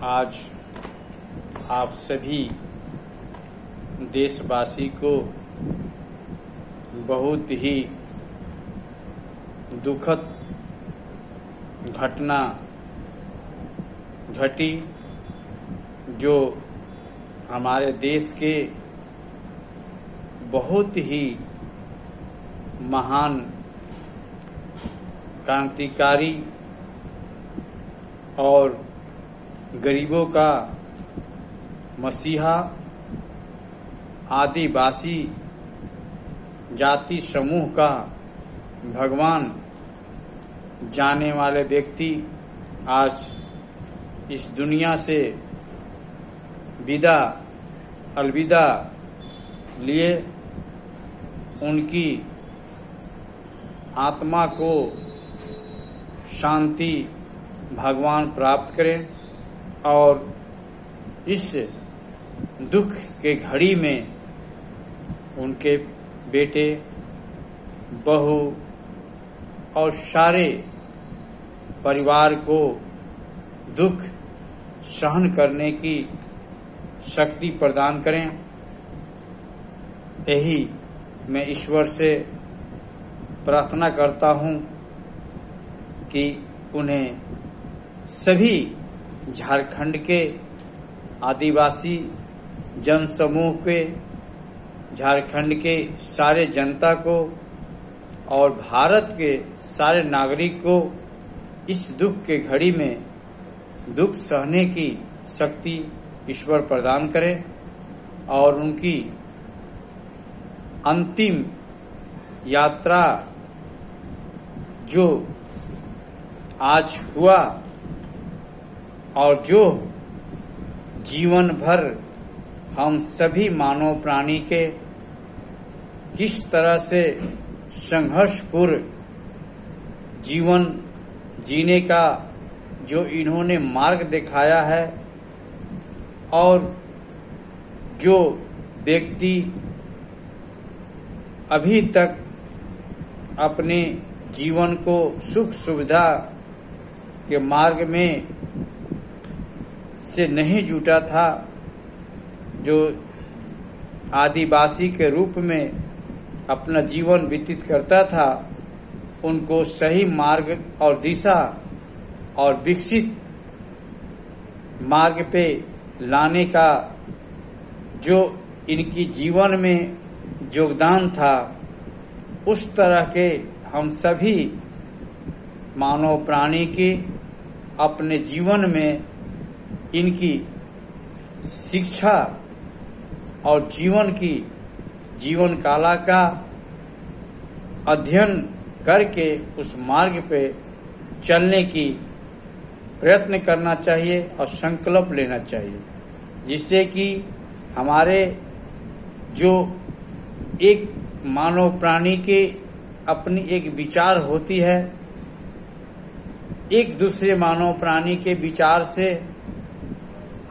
आज आप सभी देशवासी को बहुत ही दुखद घटना घटी जो हमारे देश के बहुत ही महान क्रांतिकारी और गरीबों का मसीहा आदिवासी जाति समूह का भगवान जाने वाले व्यक्ति आज इस दुनिया से अलविदा लिए। उनकी आत्मा को शांति भगवान प्राप्त करें और इस दुख के घड़ी में उनके बेटे, बहू और सारे परिवार को दुख सहन करने की शक्ति प्रदान करें। यही मैं ईश्वर से प्रार्थना करता हूं कि उन्हें सभी झारखंड के आदिवासी जन समूह के, झारखंड के सारे जनता को और भारत के सारे नागरिक को इस दुख के घड़ी में दुख सहने की शक्ति ईश्वर प्रदान करे और उनकी अंतिम यात्रा जो आज हुआ और जो जीवन भर हम सभी मानव प्राणी के किस तरह से संघर्षपूर्ण जीवन जीने का जो इन्होंने मार्ग दिखाया है और जो व्यक्ति अभी तक अपने जीवन को सुख सुविधा के मार्ग में से नहीं जुटा था, जो आदिवासी के रूप में अपना जीवन व्यतीत करता था, उनको सही मार्ग और दिशा और विकसित मार्ग पे लाने का जो इनकी जीवन में योगदान था, उस तरह के हम सभी मानव प्राणी के अपने जीवन में इनकी शिक्षा और जीवन काला का अध्ययन करके उस मार्ग पे चलने की प्रयत्न करना चाहिए और संकल्प लेना चाहिए, जिससे कि हमारे जो एक मानव प्राणी के अपनी एक विचार होती है, एक दूसरे मानव प्राणी के विचार से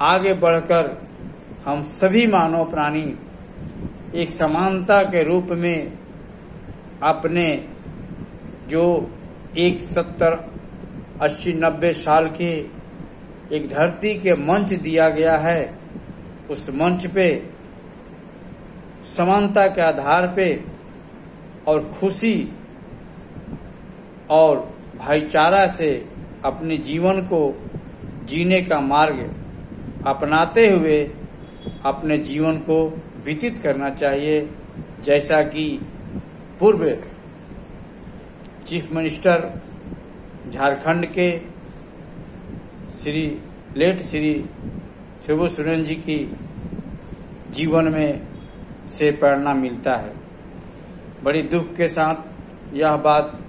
आगे बढ़कर हम सभी मानव प्राणी एक समानता के रूप में अपने जो एक 70, 80, 90 साल के एक धरती के मंच दिया गया है, उस मंच पे समानता के आधार पे और खुशी और भाईचारा से अपने जीवन को जीने का मार्ग अपनाते हुए अपने जीवन को व्यतीत करना चाहिए। जैसा कि पूर्व चीफ मिनिस्टर झारखंड के श्री शिबू सोरेन जी की जीवन में से प्रेरणा मिलता है। बड़ी दुख के साथ यह बात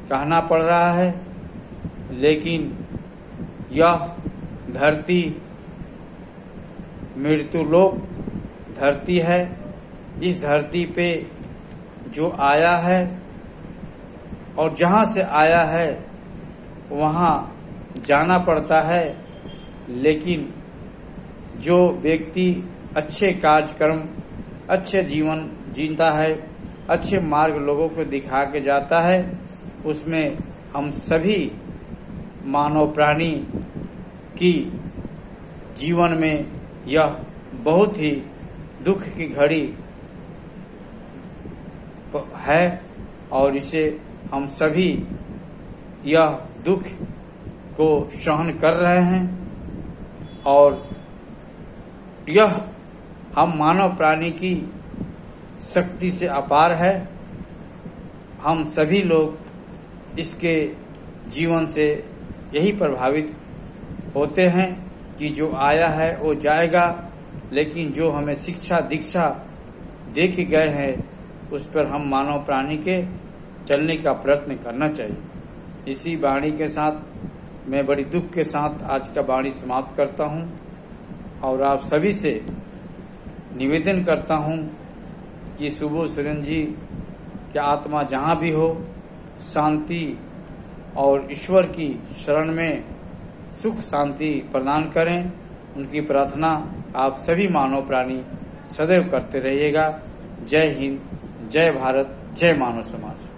कहना पड़ रहा है, लेकिन यह धरती मृत्युलोक धरती है। इस धरती पे जो आया है और जहां से आया है वहां जाना पड़ता है, लेकिन जो व्यक्ति अच्छे कार्यक्रम, अच्छे जीवन जीता है, अच्छे मार्ग लोगों को दिखा के जाता है, उसमें हम सभी मानव प्राणी की जीवन में यह बहुत ही दुख की घड़ी है और इसे हम सभी यह दुख को सहन कर रहे हैं और यह हम मानव प्राणी की शक्ति से अपार है। हम सभी लोग इसके जीवन से यही प्रभावित होते हैं कि जो आया है वो जाएगा, लेकिन जो हमें शिक्षा दीक्षा दे के गए हैं उस पर हम मानव प्राणी के चलने का प्रयत्न करना चाहिए। इसी वाणी के साथ मैं बड़ी दुख के साथ आज का वाणी समाप्त करता हूँ और आप सभी से निवेदन करता हूँ कि सुबोध सोरेन जी की आत्मा जहाँ भी हो शांति और ईश्वर की शरण में सुख शांति प्रदान करें। उनकी प्रार्थना आप सभी मानव प्राणी सदैव करते रहिएगा। जय हिंद, जय भारत, जय मानव समाज।